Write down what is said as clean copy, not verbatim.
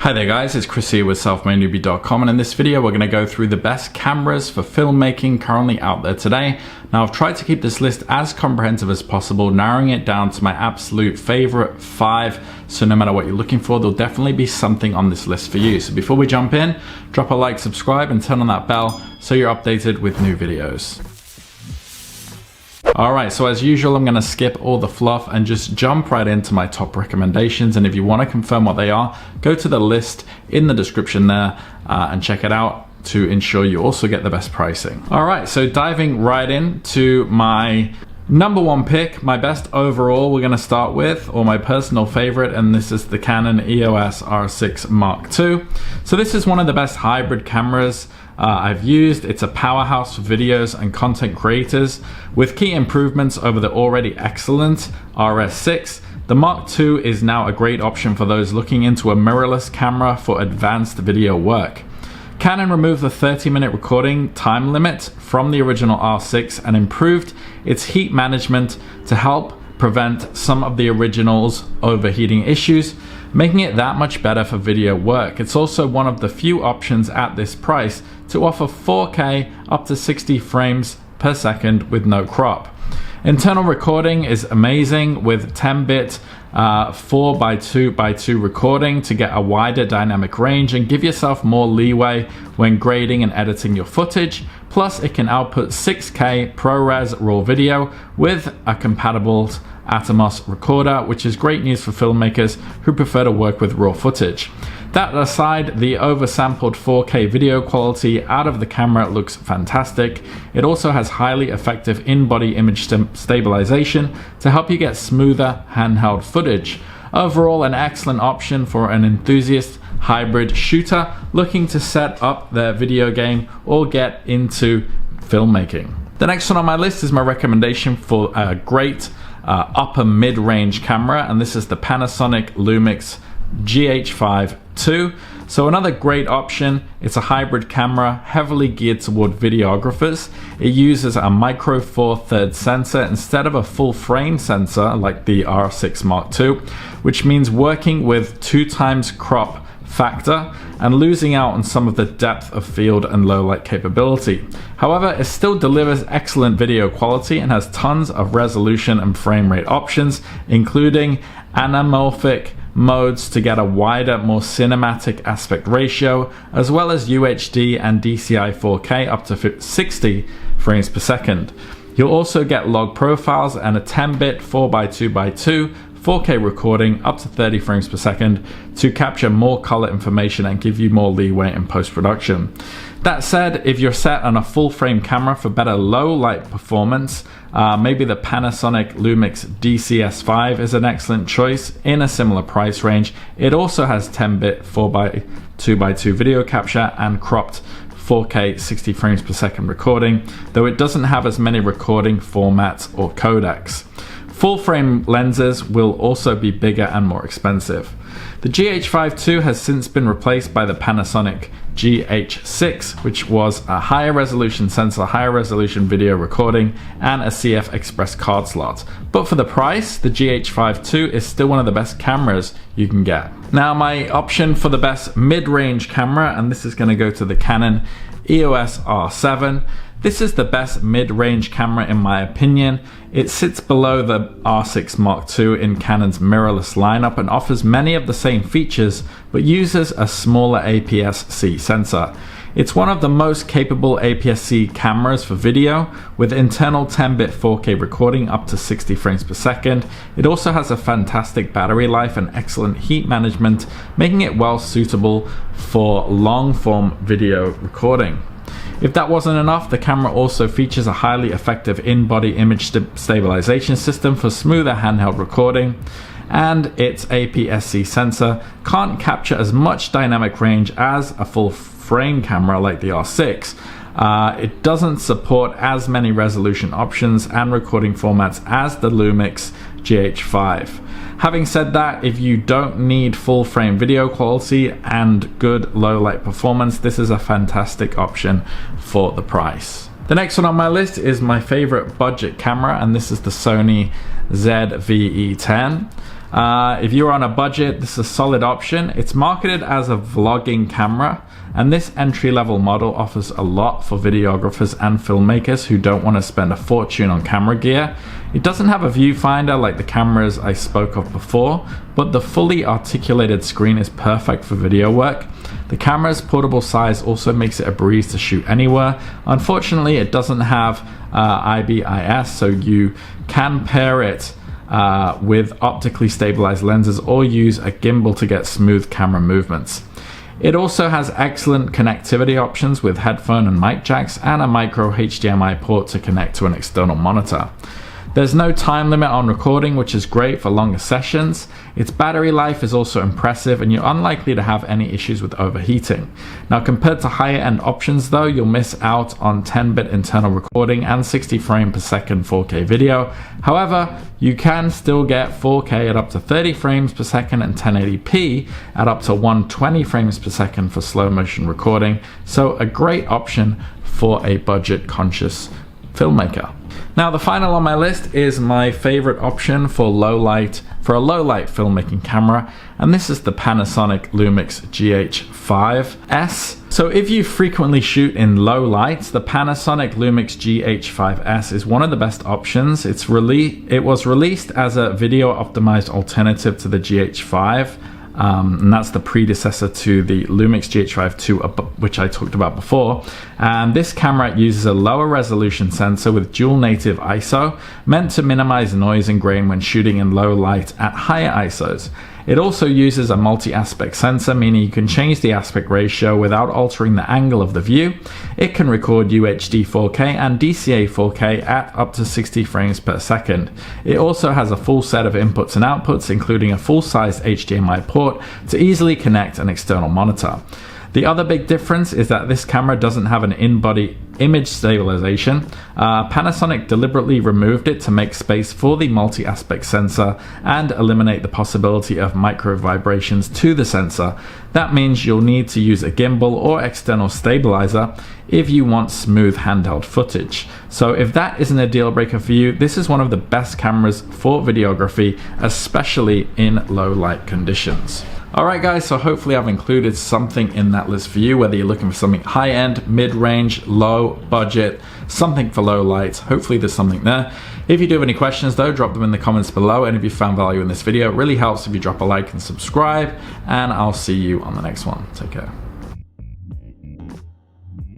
Hi there guys, it's Chris here with selfmadenewbie.com, and in this video we're going to go through the best cameras for filmmaking currently out there today. Now I've tried to keep this list as comprehensive as possible, narrowing it down to my absolute favorite 5, so no matter what you're looking for, there'll definitely be something on this list for you. So before we jump in, drop a like, subscribe and turn on that bell so you're updated with new videos. Alright, so as usual, I'm going to skip all the fluff and just jump right into my top recommendations. And if you want to confirm what they are, go to the list in the description there and check it out to ensure you also get the best pricing. Alright, so diving right into my number one pick, my best overall, we're going to start with, or my personal favorite, and this is the Canon EOS R6 Mark II. So this is one of the best hybrid cameras I've used. It's a powerhouse for videos and content creators with key improvements over the already excellent RS6. The Mark II is now a great option for those looking into a mirrorless camera for advanced video work. Canon removed the 30-minute recording time limit from the original R6 and improved its heat management to help prevent some of the original's overheating issues, making it that much better for video work. It's also one of the few options at this price to offer 4K up to 60 frames per second with no crop. Internal recording is amazing with 10-bit 4x2x2 recording to get a wider dynamic range and give yourself more leeway when grading and editing your footage. Plus, it can output 6K ProRes RAW video with a compatible Atomos recorder, which is great news for filmmakers who prefer to work with raw footage. That aside, the oversampled 4K video quality out of the camera looks fantastic. It also has highly effective in-body image stabilization to help you get smoother handheld footage. Overall, an excellent option for an enthusiast hybrid shooter looking to set up their video game or get into filmmaking. The next one on my list is my recommendation for a great upper mid-range camera, and this is the Panasonic Lumix GH5 II. So another great option. It's a hybrid camera heavily geared toward videographers. It uses a micro four thirds sensor instead of a full frame sensor like the R6 Mark II, which means working with 2x crop factor and losing out on some of the depth of field and low light capability. However, it still delivers excellent video quality and has tons of resolution and frame rate options, including anamorphic modes to get a wider, more cinematic aspect ratio, as well as UHD and DCI 4K up to 60 frames per second. You'll also get log profiles and a 10-bit 4x2x2 4K recording up to 30 frames per second to capture more color information and give you more leeway in post-production. That said, if you're set on a full frame camera for better low light performance, maybe the Panasonic Lumix DCS5 is an excellent choice in a similar price range. It also has 10-bit 4x2x2 video capture and cropped 4K 60 frames per second recording, though it doesn't have as many recording formats or codecs. Full frame lenses will also be bigger and more expensive. The GH5 II has since been replaced by the Panasonic GH6, which was a higher resolution sensor, higher resolution video recording, and a CF Express card slot. But for the price, the GH5 II is still one of the best cameras you can get. Now my option for the best mid-range camera, and this is going to go to the Canon EOS R7. This is the best mid-range camera in my opinion. It sits below the R6 Mark II in Canon's mirrorless lineup and offers many of the same features, but uses a smaller APS-C sensor. It's one of the most capable APS-C cameras for video, with internal 10-bit 4K recording up to 60 frames per second. It also has a fantastic battery life and excellent heat management, making it well suitable for long-form video recording. If that wasn't enough, the camera also features a highly effective in-body image stabilization system for smoother handheld recording, and its APS-C sensor can't capture as much dynamic range as a full frame camera like the R6. It doesn't support as many resolution options and recording formats as the Lumix GH5. Having said that, if you don't need full frame video quality and good low light performance, this is a fantastic option for the price. The next one on my list is my favorite budget camera, and this is the Sony ZV-E10. If you're on a budget, this is a solid option. It's marketed as a vlogging camera, and this entry-level model offers a lot for videographers and filmmakers who don't want to spend a fortune on camera gear. It doesn't have a viewfinder like the cameras I spoke of before, but the fully articulated screen is perfect for video work. The camera's portable size also makes it a breeze to shoot anywhere. Unfortunately, it doesn't have IBIS, so you can pair it with optically stabilized lenses or use a gimbal to get smooth camera movements. It also has excellent connectivity options with headphone and mic jacks and a micro HDMI port to connect to an external monitor. There's no time limit on recording, which is great for longer sessions. Its battery life is also impressive, and you're unlikely to have any issues with overheating. Now, compared to higher end options though, you'll miss out on 10-bit internal recording and 60 frame per second 4K video. However, you can still get 4K at up to 30 frames per second and 1080p at up to 120 frames per second for slow motion recording. So a great option for a budget conscious filmmaker. Now, the final on my list is my favorite option for a low light filmmaking camera, and this is the Panasonic Lumix GH5S. So if you frequently shoot in low lights, the Panasonic Lumix GH5S is one of the best options. It was released as a video optimized alternative to the GH5. And that's the predecessor to the Lumix GH5 II, which I talked about before. And this camera uses a lower resolution sensor with dual native ISO, meant to minimize noise and grain when shooting in low light at higher ISOs. It also uses a multi-aspect sensor, meaning you can change the aspect ratio without altering the angle of the view. It can record UHD 4K and DCA 4K at up to 60 frames per second. It also has a full set of inputs and outputs, including a full-size HDMI port to easily connect an external monitor. The other big difference is that this camera doesn't have an in-body image stabilization. Panasonic deliberately removed it to make space for the multi-aspect sensor and eliminate the possibility of micro vibrations to the sensor. That means you'll need to use a gimbal or external stabilizer if you want smooth handheld footage. So if that isn't a deal breaker for you, this is one of the best cameras for videography, especially in low light conditions. Alright guys, so hopefully I've included something in that list for you, whether you're looking for something high-end, mid-range, low budget, something for low light. Hopefully there's something there. If you do have any questions though, drop them in the comments below, and if you found value in this video, it really helps if you drop a like and subscribe, and I'll see you on the next one. Take care.